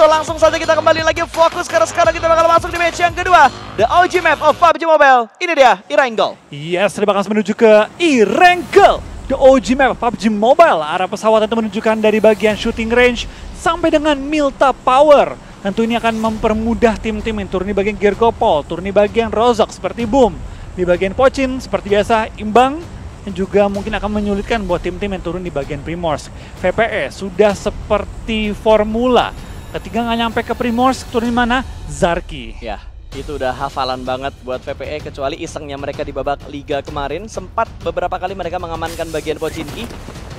itu langsung saja kita kembali lagi fokus karena sekarang kita bakal masuk di match yang kedua. The OG map of PUBG Mobile. Ini dia, Erangel. Yes, terima kasih menuju ke Erangel. The OG map PUBG Mobile. Arah pesawat itu menunjukkan dari bagian shooting range sampai dengan Milta Power. Tentu ini akan mempermudah tim-tim yang turun di bagian Geargopol, turun di bagian Rozok seperti Boom. Di bagian Pochin seperti biasa Imbang. Dan juga mungkin akan menyulitkan buat tim-tim yang turun di bagian Primorsk. VPE sudah seperti formula. Ketika nggak nyampe ke Primorsk, turun di mana? Zarki. Ya, itu udah hafalan banget buat VPE, kecuali isengnya mereka di babak Liga kemarin. Sempat beberapa kali mereka mengamankan bagian Pochinki.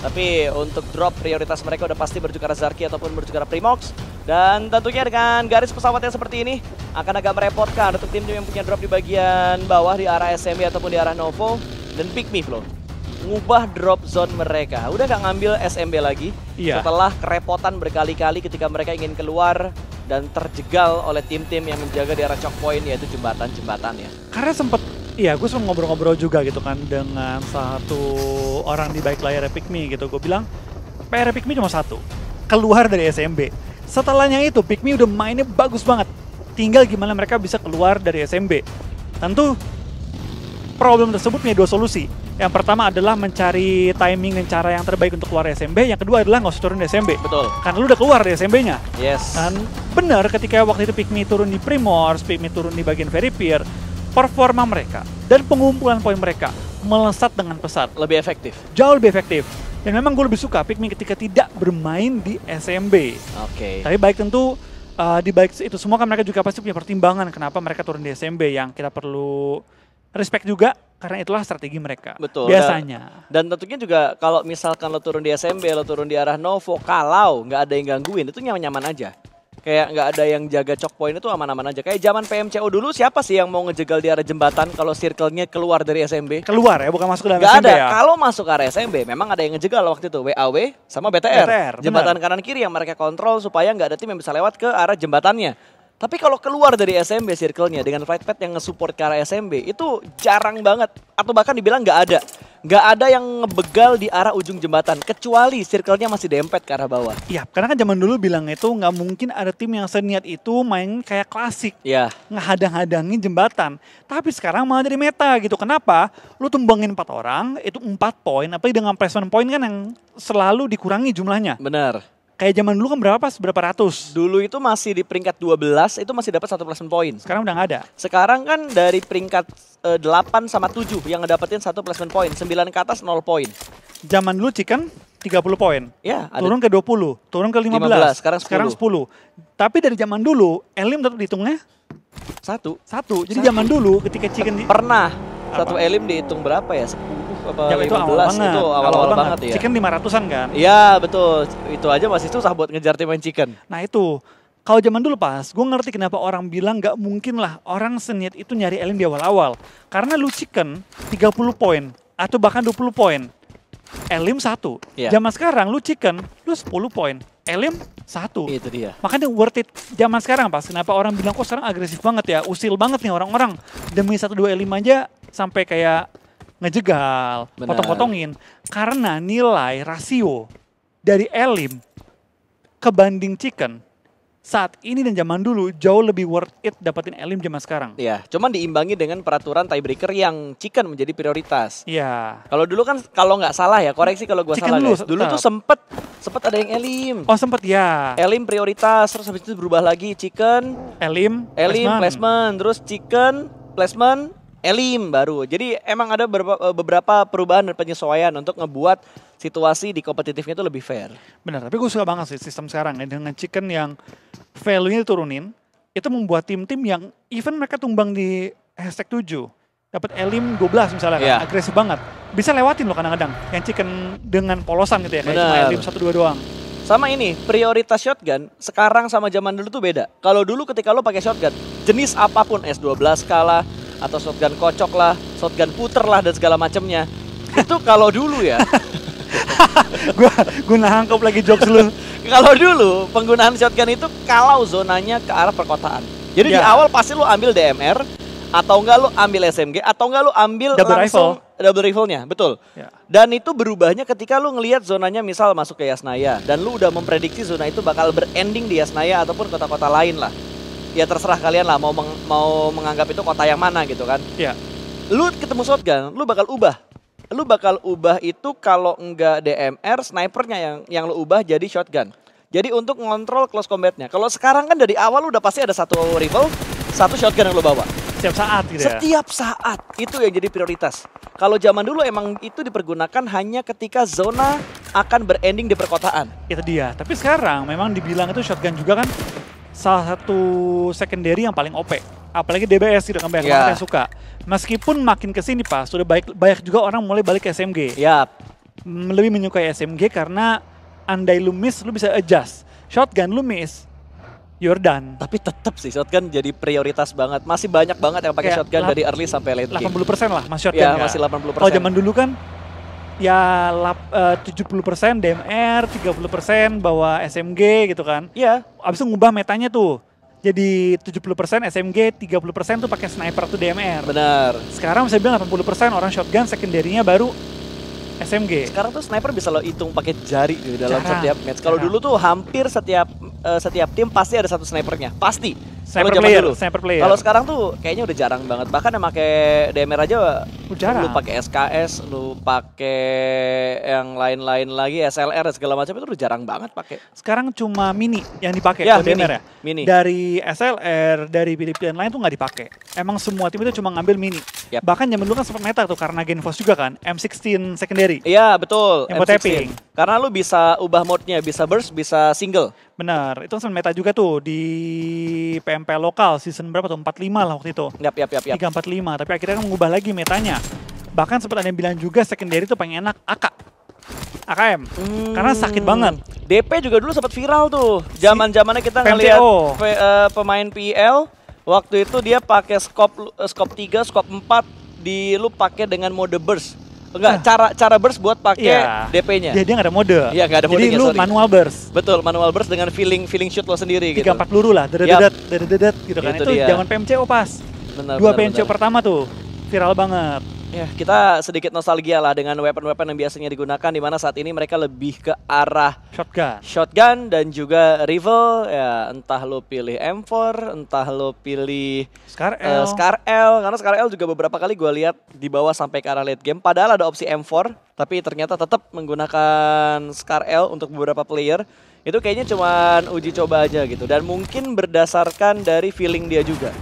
Tapi untuk drop prioritas mereka udah pasti menuju ke arah Zarki ataupun menuju ke arah Primorsk. Dan tentunya dengan garis pesawat yang seperti ini akan agak merepotkan untuk tim-tim yang punya drop di bagian bawah di arah SMB ataupun di arah Novo. Dan Pikmi Flo ngubah drop zone mereka. Udah gak ngambil SMB lagi. Iya. Setelah kerepotan berkali-kali ketika mereka ingin keluar dan terjegal oleh tim-tim yang menjaga di arah choke point, yaitu jembatan-jembatan ya. Karena sempet, iya gue sempat ngobrol-ngobrol juga gitu kan dengan satu orang di balik layar Pikmi gitu. Gue bilang, PR Pikmi cuma satu, keluar dari SMB. Setelahnya itu Pikmi udah mainnya bagus banget. Tinggal gimana mereka bisa keluar dari SMB. Tentu problem tersebut punya dua solusi. Yang pertama adalah mencari timing dan cara yang terbaik untuk keluar dari SMB. Yang kedua adalah nggak usah turun dari SMB. Betul. Karena lu udah keluar dari SMB-nya. Yes. Dan benar ketika waktu itu Pikmi turun di Primorsk, Pikmi turun di bagian Veripir, performa mereka dan pengumpulan poin mereka melesat dengan pesat. Lebih efektif. Jauh lebih efektif. Dan memang gue lebih suka Pikmi ketika tidak bermain di SMB. Oke. Tapi baik tentu di balik itu semua kan mereka juga pasti punya pertimbangan kenapa mereka turun di SMB yang kita perlu respect juga karena itulah strategi mereka. Betul. Biasanya. Dan tentunya juga kalau misalkan lo turun di SMB, lo turun di arah Novo, kalau nggak ada yang gangguin itu nyaman-nyaman aja. Kayak nggak ada yang jaga choke point itu aman-aman aja. Kayak zaman PMCO dulu siapa sih yang mau ngejegal di arah jembatan kalau circle-nya keluar dari SMB? Keluar ya, bukan masuk ke dalam Nggak SMB ada. ya? Kalau masuk ke area SMB memang ada yang ngejegal waktu itu. WAW sama BTR. Jembatan benar. kanan kiri yang mereka kontrol supaya nggak ada tim yang bisa lewat ke arah jembatannya. Tapi kalau keluar dari SMB circle-nya dengan flight path yang nge-support ke arah SMB itu jarang banget. Atau bahkan dibilang nggak ada. Nggak ada yang ngebegal di arah ujung jembatan. Kecuali circle-nya masih dempet ke arah bawah. Iya, karena kan zaman dulu bilang itu nggak mungkin ada tim yang seniat itu main kayak klasik. Ya. Ngehadang-hadangin jembatan. Tapi sekarang malah jadi meta gitu. Kenapa? Lu tumbangin 4 orang, itu 4 poin. Apalagi dengan placement point kan yang selalu dikurangi jumlahnya. Benar. Kayak zaman dulu kan berapa ratus. Dulu itu masih di peringkat 12, itu masih dapat 1 placement point. Sekarang udah nggak ada. Sekarang kan dari peringkat 8 sama 7 yang ngedapetin 1 placement point. 9 ke atas 0 poin. Zaman dulu Chicken 30 poin. Ya, ada. Turun ke 20, turun ke 15. 15, sekarang 10. Tapi dari zaman dulu, Elim tetap dihitungnya 1. Jadi zaman dulu ketika Chicken Pernah Apa? 1 elim dihitung berapa ya? 10 apa Ya, itu 15? awal banget. Itu awal-awal banget ya. Chicken 500-an kan. Iya betul, itu aja masih susah buat ngejar tim main Chicken. Nah itu, kalau zaman dulu pas, gue ngerti kenapa orang bilang nggak mungkin lah orang seniat itu nyari Elim di awal-awal. Karena lu Chicken 30 poin, atau bahkan 20 poin. Elim 1. Iya. Zaman sekarang lu Chicken, lu 10 poin. Elim 1. Itu dia. Makanya worth it zaman sekarang pas. Kenapa orang bilang kok sekarang agresif banget ya, usil banget nih orang-orang. Demi 1-2 Elim aja sampai kayak ngejegal, Benar. potong-potongin. Karena nilai rasio dari Elim kebanding Chicken saat ini dan zaman dulu jauh lebih worth it dapetin Elim zaman sekarang. Iya, cuman diimbangi dengan peraturan tiebreaker yang Chicken menjadi prioritas. Iya. Kalau dulu kan kalau nggak salah ya, koreksi kalau gua Chicken salah dulu guys. Dulu tuh sempet ada yang Elim. Oh sempet ya. Elim prioritas, terus habis itu berubah lagi Chicken, Elim placement, terus Chicken, placement, Elim baru. Jadi emang ada beberapa perubahan dan penyesuaian untuk ngebuat situasi di kompetitifnya itu lebih fair. Benar, tapi gue suka banget sih sistem sekarang ya. Dengan Chicken yang value-nya diturunin, itu membuat tim-tim yang even mereka tumbang di hashtag 7, dapat Elim 12 misalnya kan, Iya. agresif banget. Bisa lewatin loh kadang-kadang, yang Chicken dengan polosan gitu ya, kayak cuma Benar. Elim 1-2 doang. Sama ini, prioritas shotgun sekarang sama zaman dulu tuh beda. Kalau dulu ketika lo pakai shotgun, jenis apapun, S12 kalah, atau shotgun kocok lah, shotgun puter lah, dan segala macamnya. Itu kalau dulu ya. Gue nangkep lagi jokes lu. Kalau dulu penggunaan shotgun itu kalau zonanya ke arah perkotaan. Jadi di Ya. awal pasti lu ambil DMR, atau enggak lu ambil SMG, atau enggak lu ambil Double langsung double rifle-nya, betul. Ya. Dan itu berubahnya ketika lu ngelihat zonanya misal masuk ke Yasnaya dan lu udah memprediksi zona itu bakal berending di Yasnaya ataupun kota-kota lain lah. Ya terserah kalian lah mau menganggap itu kota yang mana gitu kan. Ya. Lu ketemu shotgun, lu bakal ubah. Lu bakal ubah itu kalau enggak DMR, snipernya yang lu ubah jadi shotgun. Jadi untuk ngontrol close combat-nya. Kalau sekarang kan dari awal udah pasti ada satu rifle, satu shotgun yang lu bawa. Setiap saat gitu ya. Setiap saat itu yang jadi prioritas. Kalau zaman dulu emang itu dipergunakan hanya ketika zona akan berending di perkotaan. Itu dia. Tapi sekarang memang dibilang itu shotgun juga kan salah satu secondary yang paling OP. Apalagi DBS gitu kan banyak banget yang suka. Meskipun makin kesini pas sudah banyak juga orang mulai balik ke SMG. Yap. Lebih menyukai SMG karena andai lu miss lu bisa adjust. Shotgun lu miss, you're done. Tapi tetap sih shotgun jadi prioritas banget. Masih banyak banget yang pakai shotgun dari early sampai late game. 80% lah mas shotgun ya, kan? Masih 80%. Kalau zaman dulu kan ya 70% DMR, 30% bawa SMG gitu kan. Iya. Abis itu ngubah metanya tuh. Jadi 70% SMG, 30% tuh pakai sniper tuh DMR. Benar. Sekarang bisa bilang 80% orang shotgun, secondary-nya baru SMG. Sekarang tuh sniper bisa lo hitung pakai jari di dalam setiap match. Kalau dulu tuh hampir setiap tim pasti ada satu snipernya, pasti. Sniper player. Kalau sekarang tuh kayaknya udah jarang banget. Bahkan yang pakai DMR aja jarang. Lu pakai SKS, lu pakai yang lain-lain lagi, SLR segala macam itu udah jarang banget pakai. Sekarang cuma mini yang dipakai ya, DMR ya. Mini. Dari SLR, dari pilihan lain tuh nggak dipakai. Emang semua tim itu cuma ngambil mini. Yep. Bahkan zaman dulu kan sempat meta tuh karena Genfos juga kan, M16 secondary. Iya betul. Yang buat tapping. Karena lu bisa ubah mode-nya, bisa burst, bisa single. Benar, itu sempat meta juga tuh di PMP lokal season berapa tuh? 45 lah waktu itu. Yap. 345, tapi akhirnya kan mengubah lagi metanya. Bahkan sempat ada yang bilang juga secondary tuh pengen enak AKM. Karena sakit banget. DP juga dulu sempat viral tuh. Zaman-zamannya kita ngelihat pemain PL waktu itu dia pakai scope 3, scope 4 lu pakai dengan mode burst. Enggak, cara burst buat pakai DP-nya. Dia nggak ada mode. Iya, nggak ada mode. Jadi lu manual burst. Betul, manual burst dengan feeling shoot lo sendiri 3-4 gitu. peluru lah, dedet gitu kan. Itu zaman PMCO pas. Benar, 2 PMCO pertama tuh viral banget. Ya, kita sedikit nostalgia lah dengan weapon-weapon yang biasanya digunakan, di mana saat ini mereka lebih ke arah shotgun dan juga rifle. Ya, entah lo pilih M4, entah lo pilih Scar L. Karena Scar L juga beberapa kali gue lihat dibawa sampai ke arah late game. Padahal ada opsi M4, tapi ternyata tetap menggunakan Scar L untuk beberapa player. Itu kayaknya cuman uji coba aja gitu, dan mungkin berdasarkan dari feeling dia juga.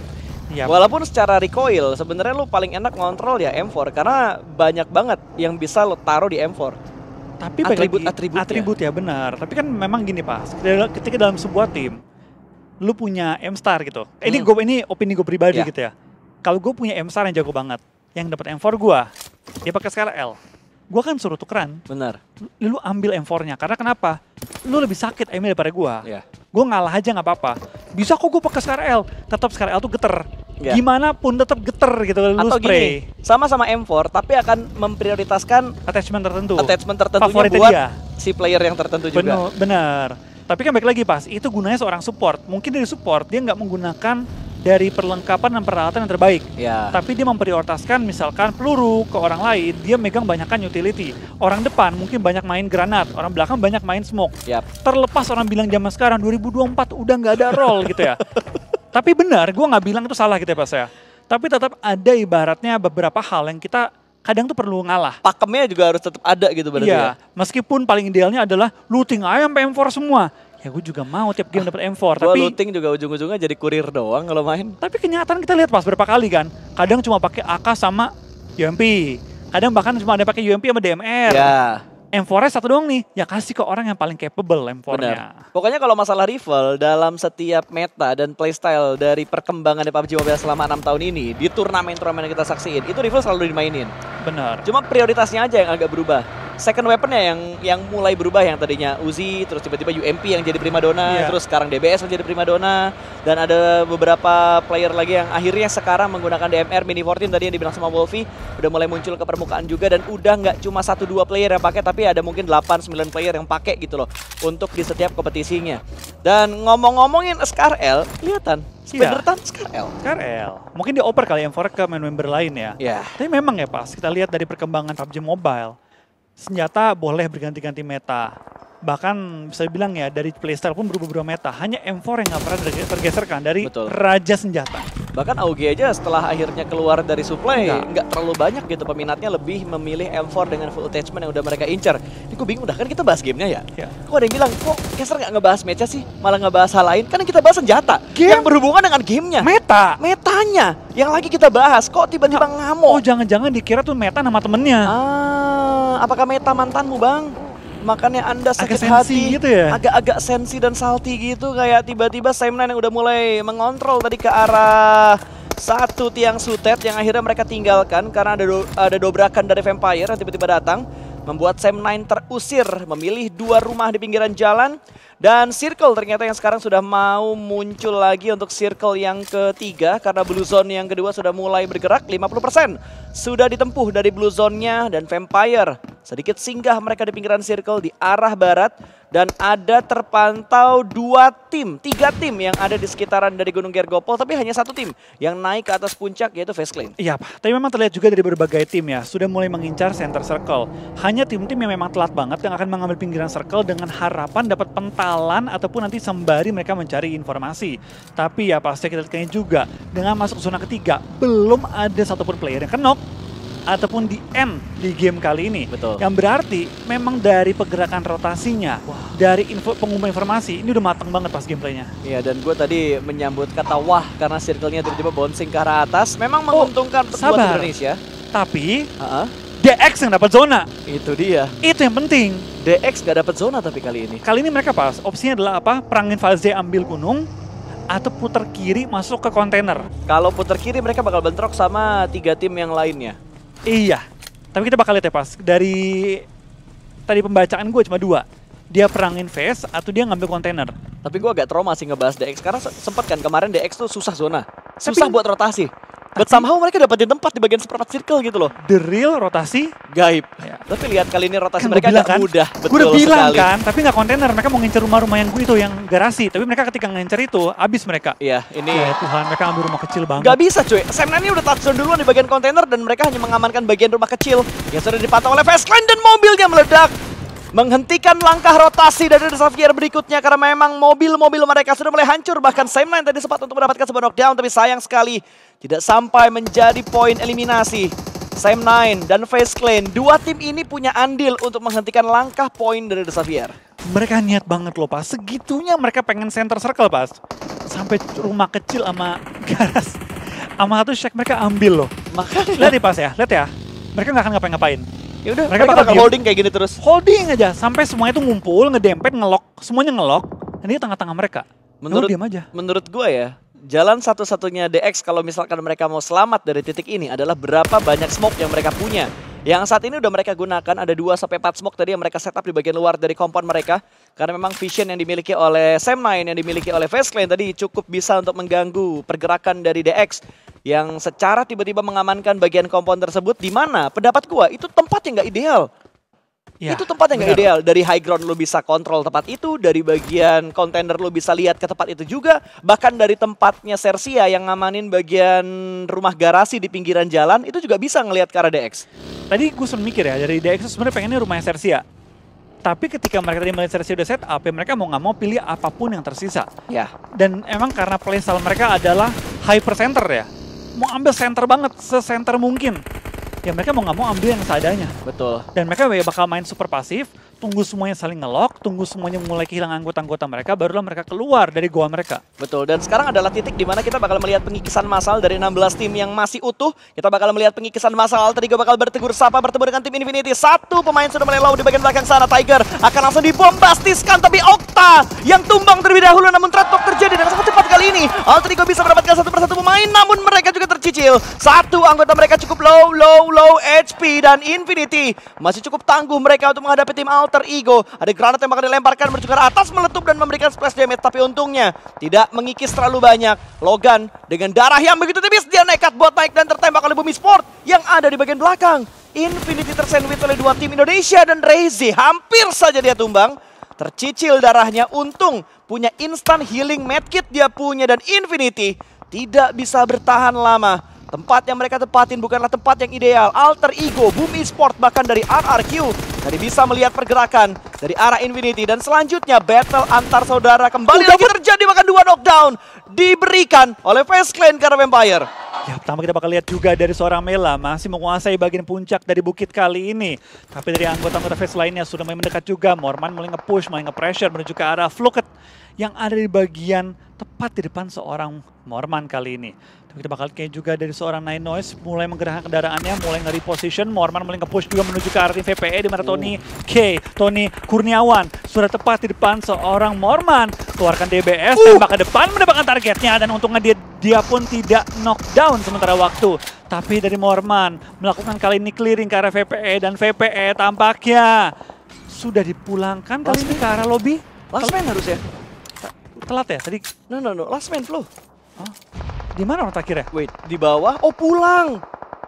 Yep. Walaupun secara recoil sebenarnya lo paling enak ngontrol ya M4 karena banyak banget yang bisa lo taruh di M4. Tapi atribut ya benar. Tapi kan memang gini Pak, ketika dalam sebuah tim lu punya M-Star gitu. Ini opini gue pribadi gitu ya. Kalau gue punya M-Star yang jago banget, yang dapat M4 gue, dia pakai Scar L. Gue kan suruh tukeran. Benar. Lu ambil M4-nya karena kenapa? Lu lebih sakit aimnya daripada gue. Yeah. Gue ngalah aja nggak apa-apa. Bisa kok gue pakai Scar L, tetap Scar L tuh geter. Yeah. Gimana pun tetap geter gitu lu atau spray. Gini, sama-sama M4 tapi akan memprioritaskan attachment tertentu. Favoritnya buat si player yang tertentu juga. Bener. Tapi kan balik lagi pas, itu gunanya seorang support. Mungkin dari support dia nggak menggunakan dari perlengkapan dan peralatan yang terbaik. Yeah. Tapi dia memprioritaskan misalkan peluru ke orang lain, dia megang banyakkan utility. Orang depan mungkin banyak main granat, orang belakang banyak main smoke. Yep. Terlepas orang bilang zaman sekarang 2024 udah nggak ada roll gitu ya. Tapi benar, gue nggak bilang itu salah gitu ya Pak saya. Tapi tetap ada ibaratnya beberapa hal yang kita kadang tuh perlu ngalah. Pakemnya juga harus tetap ada gitu berarti ya. Meskipun paling idealnya adalah looting aja sampai M4 semua. Ya gue juga mau tiap game dapat M4. Tapi looting juga ujung-ujungnya jadi kurir doang kalau main. Tapi kenyataan kita lihat pas berapa kali kan. Kadang cuma pakai AK sama UMP. Kadang bahkan cuma ada pakai UMP sama DMR. Ya. M4-nya satu doang nih, ya kasih ke orang yang paling capable M4-nya. Pokoknya kalau masalah rifle, dalam setiap meta dan playstyle dari perkembangan di PUBG Mobile selama 6 tahun ini, di turnamen-turnamen yang kita saksiin, itu rifle selalu dimainin. Benar. Cuma prioritasnya aja yang agak berubah. second weaponnya yang mulai berubah, yang tadinya Uzi, terus tiba-tiba UMP yang jadi primadona, terus sekarang DBS menjadi primadona, dan ada beberapa player lagi yang akhirnya sekarang menggunakan DMR Mini 14 tadi yang dibilang sama Wolfie, udah mulai muncul ke permukaan juga, dan udah nggak cuma 1-2 player yang pakai, tapi ada mungkin 8-9 player yang pakai gitu loh untuk di setiap kompetisinya. Dan ngomong-ngomongin SKRL, kelihatan Spider-Tan SKRL. Mungkin dioper kali M4 ke member lain ya. Tapi memang ya pas kita lihat dari perkembangan PUBG Mobile, senjata boleh berganti-ganti meta. Bahkan bisa dibilang ya dari playstyle pun berubah-ubah meta. Hanya M4 yang nggak pernah tergeserkan dari raja senjata. Bahkan AUG aja setelah akhirnya keluar dari supply nggak terlalu banyak gitu peminatnya, lebih memilih M4 dengan full attachment yang udah mereka incar. Ini gue bingung, udah kan kita bahas gamenya ya. Kok ada yang bilang, kok Caster nggak ngebahas match sih, malah ngebahas hal lain? Kan kita bahas senjata yang berhubungan dengan gamenya. Metanya yang lagi kita bahas, kok tiba-tiba ngamuk. Oh jangan-jangan dikira tuh meta nama temennya. Apakah meta mantanmu bang? Makanya Anda sakit hati, gitu ya? Agak-agak sensi dan salty gitu, kayak tiba-tiba Sam9 yang udah mulai mengontrol tadi ke arah satu tiang sutet yang akhirnya mereka tinggalkan karena ada dobrakan dari Vampire yang tiba-tiba datang, membuat Sam9 terusir, memilih 2 rumah di pinggiran jalan. Dan Circle ternyata yang sekarang sudah mau muncul lagi untuk Circle yang ketiga, karena Blue Zone yang kedua sudah mulai bergerak. 50% sudah ditempuh dari Blue Zone-nya, dan Vampire sedikit singgah mereka di pinggiran Circle di arah barat. Dan ada terpantau 3 tim yang ada di sekitaran dari Gunung Gergopol, tapi hanya 1 tim yang naik ke atas puncak, yaitu Face Clan. Iya, tapi memang terlihat juga dari berbagai tim ya, sudah mulai mengincar center circle. Hanya tim-tim yang memang telat banget yang akan mengambil pinggiran circle dengan harapan dapat pentalan ataupun nanti sembari mereka mencari informasi. Tapi ya pasti kita lihatnya juga, dengan masuk zona ketiga, belum ada satupun player yang knock ataupun di end di game kali ini. Yang berarti memang dari pergerakan rotasinya, dari pengumpulan informasi, ini udah matang banget pas gameplaynya. Iya, dan gue tadi menyambut kata wah karena circle-nya tiba-tiba bouncing ke arah atas. Memang menguntungkan buat Indonesia. Tapi DX yang dapat zona. Itu dia. Itu yang penting. DX gak dapat zona tapi kali ini. Kali ini mereka pas opsinya adalah apa? Perangin Faze ambil gunung, atau putar kiri masuk ke kontainer. Kalau putar kiri mereka bakal bentrok sama 3 tim yang lainnya. Iya, tapi kita bakal lihat ya pas. Dari tadi pembacaan gue cuma 2. Dia perangin face atau dia ngambil kontainer. Tapi gue agak trauma sih ngebahas DX, karena sempat kan kemarin DX tuh susah zona. Susah buat rotasi. But somehow mereka dapetin tempat di bagian seperempat circle gitu loh. The real rotasi gaib. Ya. Tapi lihat kali ini rotasi kan mereka agak mudah. Gue udah bilang kan, tapi nggak kontainer. Mereka mau ngincer rumah-rumah yang gue itu, yang garasi. Tapi mereka ketika ngincer itu, abis mereka. Iya, ini... Ya Tuhan, mereka ambil rumah kecil banget. Gak bisa cuy. Sam9 ini udah touchdown duluan di bagian kontainer, dan mereka hanya mengamankan bagian rumah kecil yang sudah dipantau oleh Face Clan, dan mobilnya meledak. Menghentikan langkah rotasi dari Xavier berikutnya, karena memang mobil-mobil mereka sudah mulai hancur. Bahkan Sam9 tadi sempat untuk mendapatkan sebuah knockdown, tapi sayang sekali tidak sampai menjadi poin eliminasi. Sam9 dan Face Clan, 2 tim ini punya andil untuk menghentikan langkah poin dari Xavier. Mereka niat banget loh pas, segitunya mereka pengen center circle pas. Sampai rumah kecil sama garas, sama satu shack mereka ambil loh. Makanya. Lihat ya pas ya, lihat ya. Mereka nggak akan ngapa-ngapain. Ya udah, mereka bakal holding kayak gini terus. Holding aja sampai semuanya itu ngumpul, ngedempet, ngelok, semuanya ngelok. Dan ini tengah-tengah mereka. Menurut gue ya, jalan satu-satunya DX kalau misalkan mereka mau selamat dari titik ini adalah berapa banyak smoke yang mereka punya. Yang saat ini udah mereka gunakan, ada 2-4 smoke tadi yang mereka setup di bagian luar dari compound mereka. Karena memang vision yang dimiliki oleh Sam9, yang dimiliki oleh Face Clan tadi cukup bisa untuk mengganggu pergerakan dari DX. Yang secara tiba-tiba mengamankan bagian compound tersebut, di mana pendapat gua itu tempat yang nggak ideal. Ya, itu tempat yang nggak ideal. Dari high ground lo bisa kontrol tempat itu, dari bagian container lo bisa lihat ke tempat itu juga, bahkan dari tempatnya Sersia yang ngamanin bagian rumah garasi di pinggiran jalan itu juga bisa ngelihat ke arah DX. Tadi gue sempat mikir ya, dari DX sebenarnya pengennya rumahnya Sersia. Tapi ketika mereka tadi melihat Sersia udah set up, ya mereka mau nggak mau pilih apapun yang tersisa. Ya. Dan emang karena playstyle mereka adalah hyper center ya, mau ambil center banget, se-center mungkin. Ya mereka mau nggak mau ambil yang seadanya. Betul. Dan mereka bakal main super pasif, tunggu semuanya saling ngelock, tunggu semuanya mulai kehilangan anggota-anggota mereka, barulah mereka keluar dari goa mereka. Betul, dan sekarang adalah titik di mana kita bakal melihat pengikisan massal dari 16 tim yang masih utuh. Kita bakal melihat pengikisan massal, tadi gue bakal bertegur sapa bertemu dengan tim Infinity. 1 pemain sudah mulai low di bagian belakang sana, Tiger akan langsung dibombastiskan, tapi Okta yang tumbang terlebih dahulu, namun trade talk terjadi dengan sangat cepat kali ini. Jimmy. Alter Ego bisa mendapatkan satu persatu pemain, namun mereka juga tercicil. Satu anggota mereka cukup low HP dan Infinity masih cukup tangguh mereka untuk menghadapi tim Alter Ego. Ada granat yang bakal dilemparkan menuju ke atas, meletup dan memberikan splash damage, tapi untungnya tidak mengikis terlalu banyak. Logan dengan darah yang begitu tipis, dia nekat buat naik dan tertembak oleh Bumi Sport yang ada di bagian belakang. Infinity tersandwich oleh dua tim Indonesia dan Reizi, hampir saja dia tumbang. Tercicil darahnya, untung punya instant healing medkit dia punya, dan Infinity tidak bisa bertahan lama. Tempat yang mereka tempatin bukanlah tempat yang ideal. Alter Ego, Bumi Sport, bahkan dari RRQ tadi bisa melihat pergerakan dari arah Infinity, dan selanjutnya battle antar saudara kembali lagi terjadi, bahkan dua knockdown diberikan oleh Face Clan karena Vampire. Ya, pertama kita bakal lihat juga dari seorang Mela masih menguasai bagian puncak dari bukit kali ini. Tapi dari anggota-anggota Face lainnya sudah mulai mendekat juga. Morman mulai nge-push, mulai nge-pressure menuju ke arah Fluket yang ada di bagian tepat di depan seorang Morman kali ini. Tapi kita bakal lihat juga dari seorang Nine Noise mulai menggerakkan kendaraannya, mulai nge-reposition. Morman mulai nge-push juga menuju ke arah tim VPE di mana Tony Kurniawan sudah tepat di depan seorang Morman. Keluarkan DBS, tembak ke depan, mendapatkan targetnya, dan untungnya dia pun tidak knockdown sementara waktu. Tapi dari Morman melakukan kali ini clearing ke arah VPE, dan VPE tampaknya sudah dipulangkan kali ini ke arah lobby. Last man harusnya. Telat ya tadi? No, last man Flo. Oh. Di mana orang terakhir ya? Wait, di bawah? Oh, pulang.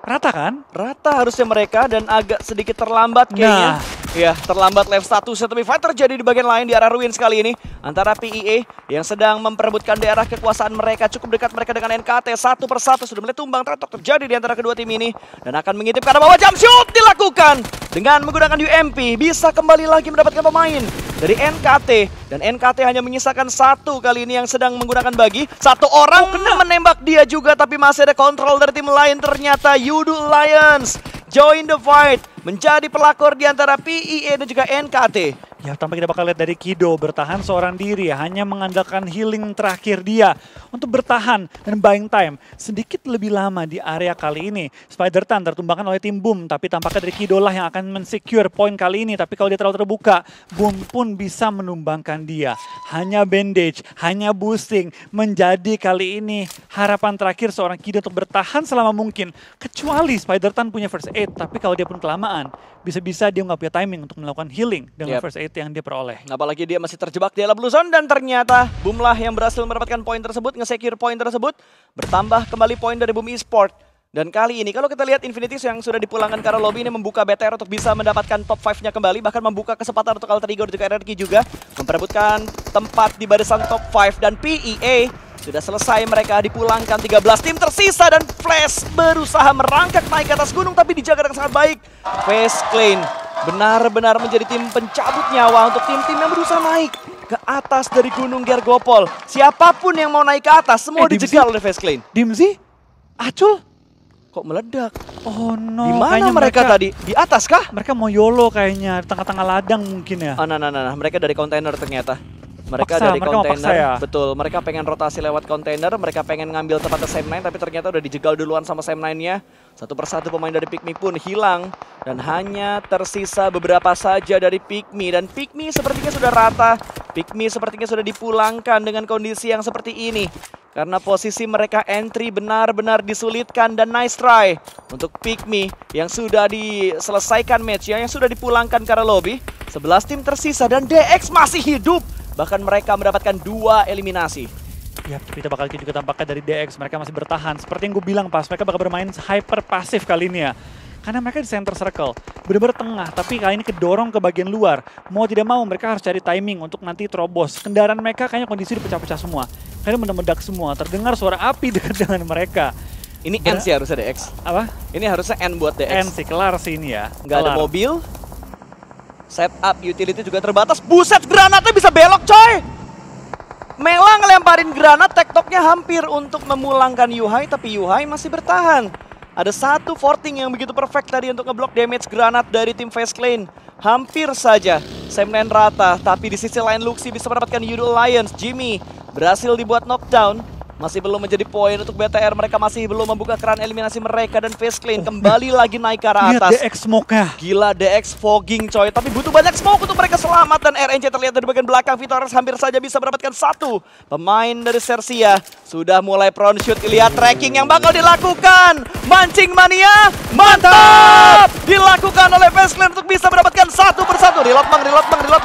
Rata kan? Rata harusnya mereka, dan agak sedikit terlambat kayaknya. Ya, terlambat live statusnya, tapi fight terjadi di bagian lain di arah Ruins kali ini. Antara PEA yang sedang memperebutkan daerah kekuasaan mereka, cukup dekat mereka dengan NKT. Satu persatu sudah mulai tumbang tretok terjadi di antara kedua tim ini. Dan akan mengintip ke arah bawah, jump shoot dilakukan. Dengan menggunakan UMP, bisa kembali lagi mendapatkan pemain dari NKT. Dan NKT hanya menyisakan satu kali ini yang sedang menggunakan bagi. Satu orang menembak dia juga, tapi masih ada kontrol dari tim lain. Ternyata Yudu Lions join the fight, menjadi pelakor di antara PEA dan juga NKT. Ya, tanpa kita bakal lihat dari Kido bertahan seorang diri, hanya mengandalkan healing terakhir dia untuk bertahan dan buying time sedikit lebih lama di area kali ini. Spider-Tan tertumbangkan oleh tim Boom, tapi tampaknya dari Kido lah yang akan mensecure poin kali ini. Tapi kalau dia terlalu terbuka, Boom pun bisa menumbangkan dia. Hanya bandage, hanya boosting menjadi kali ini harapan terakhir seorang Kido untuk bertahan selama mungkin. Kecuali Spider-Tan punya first aid, tapi kalau dia pun kelamaan, bisa-bisa dia nggak punya timing untuk melakukan healing dengan first aid yang dia peroleh. Apalagi dia masih terjebak di dalam blue zone, dan ternyata Boom lah yang berhasil mendapatkan poin tersebut, nge-secure poin tersebut. Bertambah kembali poin dari Boom Esport. Dan kali ini kalau kita lihat Infinity yang sudah dipulangkan ke arah lobby ini membuka BTR untuk bisa mendapatkan top 5-nya kembali, bahkan membuka kesempatan untuk Alter Ego dan juga RRQ juga memperebutkan tempat di barisan top 5. Dan PEA sudah selesai, mereka dipulangkan 13 tim tersisa, dan Flash berusaha merangkak naik ke atas gunung tapi dijaga dengan sangat baik. Face Clan benar-benar menjadi tim pencabut nyawa untuk tim-tim yang berusaha naik ke atas dari Gunung Gergopol. Siapapun yang mau naik ke atas, semua dijegal oleh Face Clan. Dimzi? Acul? Kok meledak? Oh no. Di mana mereka tadi? Di atas kah? Mereka mau YOLO kayaknya, di tengah-tengah ladang mungkin ya. Oh, nah. Mereka dari kontainer ternyata. Mereka Paksa, dari mereka mau paksa kontainer, ya? betul. Mereka pengen rotasi lewat kontainer, mereka pengen ngambil tempatnya Sam9, tapi ternyata udah dijegal duluan sama Sam9-nya. Satu persatu pemain dari Pikmi pun hilang, dan hanya tersisa beberapa saja dari Pikmi. Dan Pikmi sepertinya sudah rata, Pikmi sepertinya sudah dipulangkan dengan kondisi yang seperti ini. Karena posisi mereka entry benar-benar disulitkan, dan nice try untuk Pikmi yang sudah diselesaikan match-nya, yang sudah dipulangkan ke arah lobby. 11 tim tersisa dan DX masih hidup. Bahkan mereka mendapatkan 2 eliminasi. Ya, kita bakal juga tampaknya dari DX, mereka masih bertahan. Seperti yang gue bilang pas, mereka bakal bermain hyper pasif kali ini ya. Karena mereka di center circle, benar-benar tengah, tapi kali ini kedorong ke bagian luar. Mau tidak mau, mereka harus cari timing untuk nanti terobos. Kendaraan mereka kayaknya kondisi dipecah-pecah semua. Kayaknya mendadak semua, terdengar suara api dekat dengan mereka. Ini N sih harusnya DX. Apa? Ini harusnya N buat DX. N sih, kelar sih ini ya. Nggak ada mobil. Setup utility juga terbatas. Buset, granatnya bisa belok coy. Mela ngelemparin granat, tektoknya hampir untuk memulangkan Yuhai, tapi Yuhai masih bertahan. Ada satu forting yang begitu perfect tadi untuk ngeblok damage granat dari tim Face Clan. Hampir saja Sam9 rata, tapi di sisi lain Luxi bisa mendapatkan Yudo Alliance. Jimmy berhasil dibuat knockdown. masih belum menjadi poin untuk BTR. Mereka masih belum membuka keran eliminasi mereka dan Face Clan kembali lagi naik ke arah atas. Lihat DX smoke-nya. Gila, DX fogging coy, tapi butuh banyak smoke untuk mereka selamat. Dan RNC terlihat dari bagian belakang. Vitorix hampir saja bisa mendapatkan satu. Pemain dari Sersia sudah mulai prone shoot. Lihat tracking yang bakal dilakukan. Mancing mania, mantap! Dilakukan oleh Face Clan untuk bisa mendapatkan satu persatu. Reload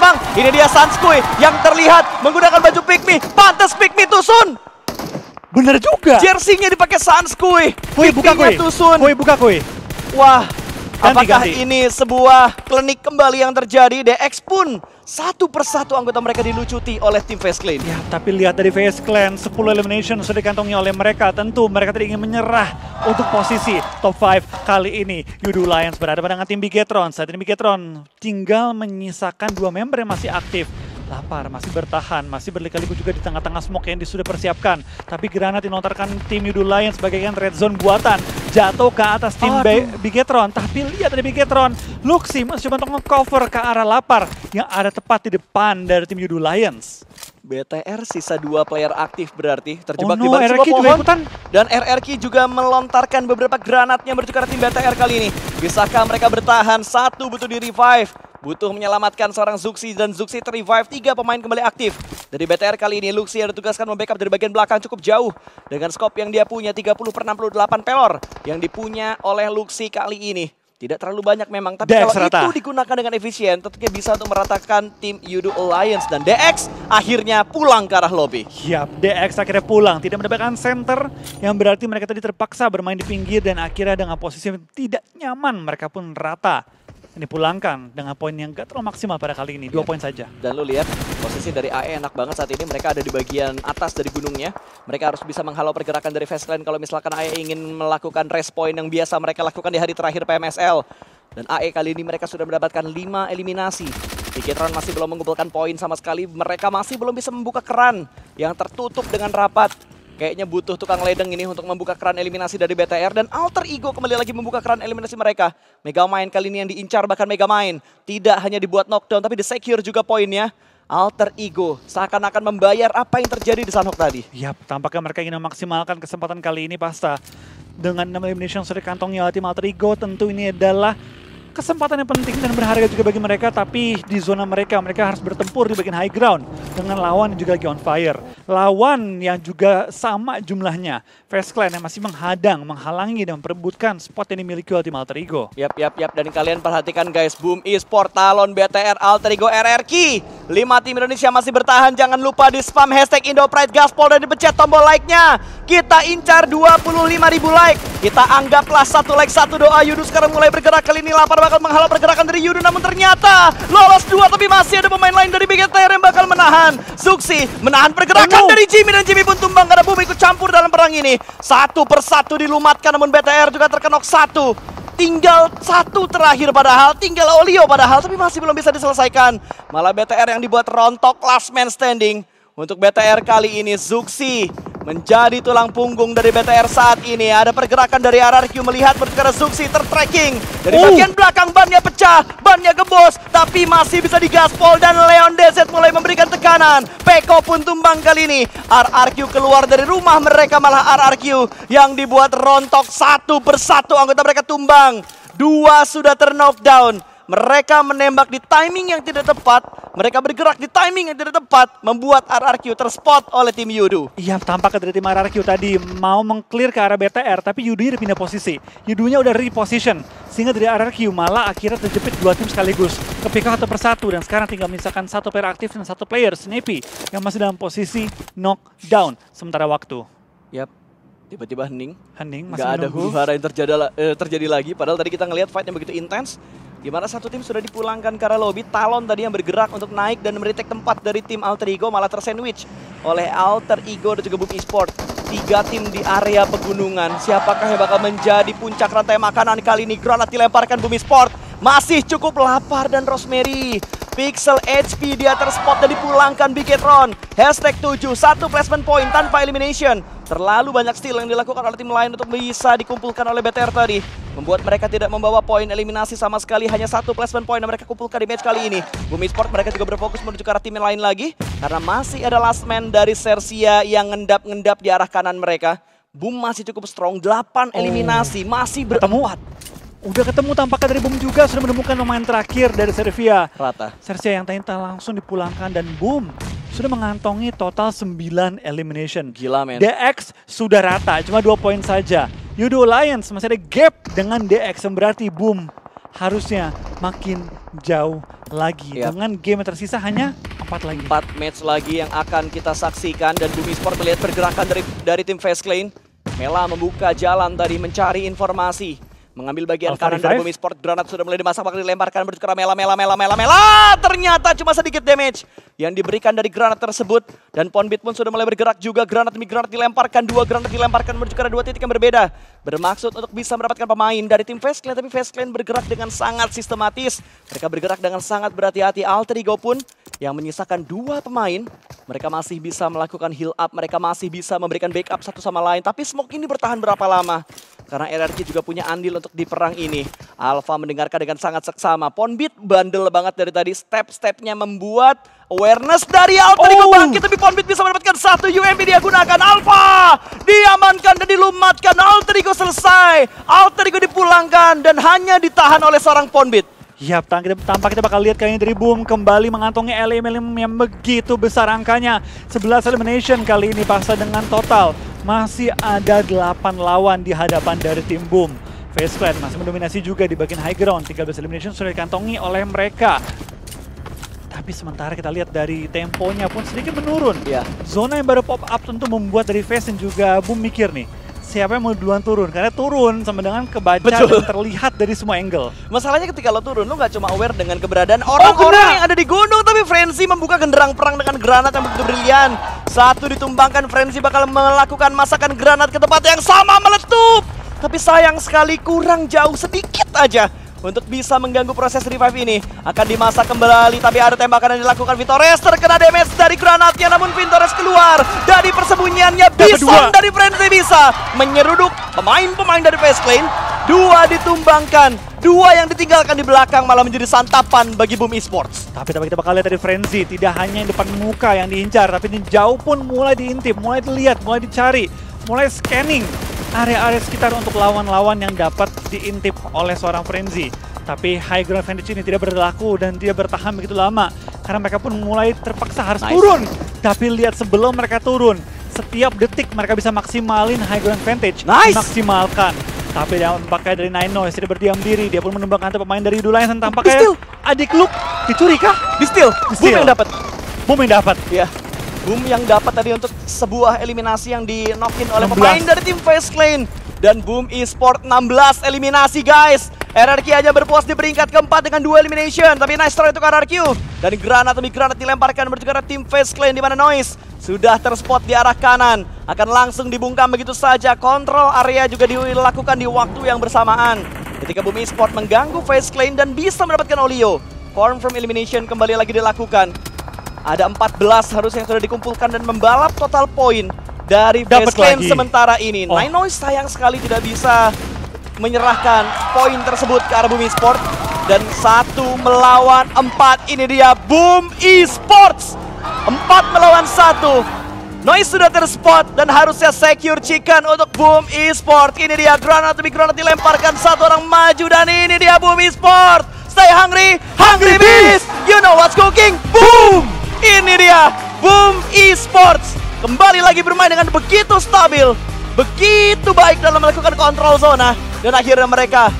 bang. Ini dia Sanskui yang terlihat menggunakan baju Pikmi. Pantes Pikmi tusun. Bener juga. Jersey-nya dipakai Sanskui. Kui buka kui. Tusun. Kui buka kui. Wah, apakah Ganti. ini sebuah klinik kembali yang terjadi? DX pun satu persatu anggota mereka dilucuti oleh tim Face Clan. Ya, tapi lihat dari Face Clan, 10 elimination sudah dikantongi oleh mereka. Tentu mereka tidak ingin menyerah untuk posisi top 5 kali ini. Yudu Lions berhadapan dengan tim Bigetron. Saat ini Bigetron tinggal menyisakan 2 member yang masih aktif. Lapar, masih bertahan, masih berliku-liku juga di tengah-tengah smoke yang sudah persiapkan. Tapi granat dilontarkan tim Yudu Lions bagaikan red zone buatan. Jatuh ke atas tim Bigetron. Tapi lihat dari Bigetron, Luxi masih coba untuk nge-cover ke arah Lapar yang ada tepat di depan dari tim Yudu Lions. BTR sisa 2 player aktif berarti terjebak Oh di no, balik RRQ sebuah juga pohon. ikutan. Dan RRQ juga melontarkan beberapa granatnya menuju ke arah tim BTR kali ini. Bisakah mereka bertahan? Satu butuh di revive. Butuh menyelamatkan seorang Zuxi dan Zuxi ter-revive. 3 pemain kembali aktif. Dari BTR kali ini Luxi yang ditugaskan membackup dari bagian belakang cukup jauh. Dengan scope yang dia punya 30/68 pelor. Yang dipunya oleh Luxi kali ini. Tidak terlalu banyak memang, tapi DX kalau rata. itu digunakan dengan efisien, tentunya bisa untuk meratakan tim Yudu Alliance. Dan DX akhirnya pulang ke arah lobby. Yap, DX akhirnya pulang, tidak mendapatkan center, yang berarti mereka tadi terpaksa bermain di pinggir dan akhirnya dengan posisi yang tidak nyaman, mereka pun rata. Dipulangkan dengan poin yang gak terlalu maksimal pada kali ini, 2 poin saja. Dan lu lihat posisi dari AE enak banget saat ini, mereka ada di bagian atas dari gunungnya. Mereka harus bisa menghalau pergerakan dari Face Clan kalau misalkan AE ingin melakukan rest point yang biasa mereka lakukan di hari terakhir PMSL. Dan AE kali ini mereka sudah mendapatkan 5 eliminasi. Bigetron masih belum mengumpulkan poin sama sekali, mereka masih belum bisa membuka keran yang tertutup dengan rapat. Kayaknya butuh tukang ledeng ini untuk membuka keran eliminasi dari BTR. Dan Alter Ego kembali lagi membuka keran eliminasi mereka. Megamind kali ini yang diincar, bahkan Megamind tidak hanya dibuat knockdown tapi di-secure juga poinnya. Alter Ego seakan-akan membayar apa yang terjadi di Sunhawk tadi. Yap, tampaknya mereka ingin memaksimalkan kesempatan kali ini pasta. Dengan 6 elimination sudah dikantongi oleh tim Alter Ego, tentu ini adalah kesempatan yang penting dan berharga juga bagi mereka, tapi di zona mereka harus bertempur di bagian high ground dengan lawan yang juga lagi on fire. Lawan yang juga sama jumlahnya. Face Clan yang masih menghadang, menghalangi dan memperebutkan spot yang dimiliki oleh tim Alter Ego. Yap. Dan kalian perhatikan guys, Boom Esport, Talon, BTR, Alter Ego, RRQ. 5 tim Indonesia masih bertahan. Jangan lupa di spam hashtag IndoPride Gaspol dan dipencet tombol like-nya. Kita incar 25.000 like. Kita anggaplah 1 like 1 doa. Yudu sekarang mulai bergerak, kali ini Lapar bakal menghalau pergerakan dari Yudu, namun ternyata lolos 2, tapi masih ada pemain lain dari BGTR yang bakal menahan. Zuxi menahan pergerakan dari Jimmy, dan Jimmy pun tumbang karena Boom ikut campur dalam perang ini. Satu persatu dilumatkan, namun BTR juga terkenok 1. Tinggal 1 terakhir padahal, tinggal Olio padahal, tapi masih belum bisa diselesaikan. Malah BTR yang dibuat rontok, last man standing. Untuk BTR kali ini Zuxi menjadi tulang punggung dari BTR saat ini. Ada pergerakan dari RRQ melihat pergerakan Zuxi tertracking. Dari bagian belakang bannya pecah, bannya gembos, tapi masih bisa digaspol dan Leon DZ mulai memberikan tekanan. Peko pun tumbang kali ini. RRQ keluar dari rumah mereka, malah RRQ yang dibuat rontok 1 persatu anggota mereka tumbang. 2 sudah ter-knockdown. Mereka menembak di timing yang tidak tepat. Mereka bergerak di timing yang tidak tepat. Membuat RRQ terspot oleh tim Yudu. Iya, tampaknya dari tim RRQ tadi mau meng-clear ke arah BTR, tapi Yudunya udah pindah posisi. Yudunya udah reposition. Sehingga dari RRQ malah akhirnya terjepit 2 tim sekaligus. Kepikau 1 persatu, dan sekarang tinggal menyisakan 1 player aktif dan 1 player, Snappy, yang masih dalam posisi knockdown sementara waktu. Yap. Tiba-tiba hening. Masih nggak ada menunggu. huru-hara yang terjadi lagi. Padahal tadi kita ngelihat fight yang begitu intens. Di mana satu tim sudah dipulangkan ke arah lobby. Talon tadi yang bergerak untuk naik dan meretake tempat dari tim Alter Ego malah tersandwich oleh Alter Ego dan juga Boom Esport. 3 tim di area pegunungan. Siapakah yang bakal menjadi puncak rantai makanan kali ini? Granat dilemparkan Boom Esport. Masih cukup Lapar dan Rosemary. Pixel HP dia terspot dan dipulangkan Bigetron. #7, 1 placement point tanpa elimination. Terlalu banyak steal yang dilakukan oleh tim lain untuk bisa dikumpulkan oleh BTR tadi. Membuat mereka tidak membawa poin eliminasi sama sekali. Hanya 1 placement point yang mereka kumpulkan di match kali ini. Boom Esports mereka juga berfokus menuju ke arah tim lain lagi. Karena masih ada last man dari Sersia yang ngendap-ngendap di arah kanan mereka. Boom masih cukup strong, 8 eliminasi, masih berempat. Udah ketemu tampaknya dari Boom juga, sudah menemukan pemain terakhir dari Servia. Rata. Sersia yang tadi langsung dipulangkan dan Boom sudah mengantongi total 9 elimination. Gila men. DX sudah rata, cuma 2 poin saja. Yudo Lions masih ada gap dengan DX yang berarti Boom harusnya makin jauh lagi. Yep. Dengan game yang tersisa hanya 4 lagi. 4 match lagi yang akan kita saksikan dan Boom Esports melihat pergerakan dari tim FaZe Mela membuka jalan tadi mencari informasi. Mengambil bagian kanan dari Boom Esports, granat sudah mulai dimasak, bakal dilemparkan menuju ke Mela. Ternyata cuma sedikit damage yang diberikan dari granat tersebut. Dan Ponbit pun sudah mulai bergerak juga, granat demi granat dilemparkan, 2 granat dilemparkan menuju ke 2 titik yang berbeda. Bermaksud untuk bisa mendapatkan pemain dari tim FaZe, tapi FaZe bergerak dengan sangat sistematis. Mereka bergerak dengan sangat berhati-hati. Alter Ego pun yang menyisakan 2 pemain. Mereka masih bisa melakukan heal up, mereka masih bisa memberikan backup satu sama lain. Tapi Smoke ini bertahan berapa lama? Karena RRQ juga punya andil untuk di perang ini. Alpha mendengarkan dengan sangat seksama. Ponbit bandel banget dari tadi. Step-stepnya membuat awareness dari Alter Ego bangkit. Tapi Ponbit bisa mendapatkan 1 UMP dia gunakan. Alpha diamankan dan dilumatkan. Alter Ego selesai. Alter Ego dipulangkan dan hanya ditahan oleh seorang Ponbit. Yap, tampak kita bakal lihat kali ini dari Boom kembali mengantongi elimination yang begitu besar angkanya. 11 elimination kali ini paksa dengan total. Masih ada 8 lawan di hadapan dari tim Boom. FaZe masih mendominasi juga di bagian high ground. 13 elimination sudah dikantongi oleh mereka. Tapi sementara kita lihat dari temponya pun sedikit menurun. Yeah. Zona yang baru pop up tentu membuat dari FaZe dan juga Boom mikir nih. Siapa yang mau duluan turun? Karena turun sama dengan kebaca dan terlihat dari semua angle. Masalahnya ketika lo turun, lo nggak cuma aware dengan keberadaan orang-orang yang ada di gunung, tapi Frenzy membuka genderang perang dengan granat yang begitu brilian. 1 ditumbangkan, Frenzy bakal melakukan masakan granat ke tempat yang sama, meletup. Tapi sayang sekali kurang jauh sedikit aja untuk bisa mengganggu proses revive ini. Akan dimasak kembali, tapi ada tembakan yang dilakukan Vitores. Terkena damage dari granatnya, namun Vitores keluar dari persembunyiannya. Bison dari Frenzy bisa menyeruduk pemain-pemain dari FaZe. 2 ditumbangkan, 2 yang ditinggalkan di belakang malah menjadi santapan bagi Boom Esports. Tapi kita bakal lihat dari Frenzy, tidak hanya yang depan muka yang diincar, tapi di jauh pun mulai diintip, mulai dilihat, mulai dicari, mulai scanning area-area sekitar untuk lawan-lawan yang dapat diintip oleh seorang Frenzy. Tapi high ground advantage ini tidak berlaku dan tidak bertahan begitu lama. Karena mereka pun mulai terpaksa harus turun. Tapi lihat sebelum mereka turun, setiap detik mereka bisa maksimalin high ground advantage. Maksimalkan. Tapi tampaknya dari Ninois tidak berdiam diri. Dia pun menembakkan pemain dari Yudo Lions dan tampaknya adik Luke dicuri kah? Di-steal. Boom yang dapat. Boom yang dapat. Iya. Boom yang dapat tadi untuk sebuah eliminasi yang di-knock-in oleh pemain dari tim FaZe. Dan Boom Esports 16 eliminasi guys. RRQ hanya berpuas di peringkat keempat dengan 2 elimination. Tapi nice try untuk RRQ. Dan granat demi granat dilemparkan menuju ke tim FaZe di mana Noise sudah terspot di arah kanan. Akan langsung dibungkam begitu saja. Kontrol area juga dilakukan di waktu yang bersamaan. Ketika Boom Esports mengganggu FaZe dan bisa mendapatkan Olio. Confirm elimination kembali lagi dilakukan. Ada 14 harusnya yang sudah dikumpulkan dan membalap total poin dari FaZe sementara ini. Ninois sayang sekali tidak bisa menyerahkan poin tersebut ke arah Boom Esports. Dan 1 melawan 4, ini dia Boom Esports. 4 melawan 1. Noise sudah terspot dan harusnya secure chicken untuk Boom Esports. Ini dia granat demi granat dilemparkan, 1 orang maju dan ini dia Boom Esports. Stay hungry, hungry beast. You know what's cooking. Boom! Ini dia Boom Esports. Kembali lagi bermain dengan begitu stabil, begitu baik dalam melakukan kontrol zona. Dan akhirnya mereka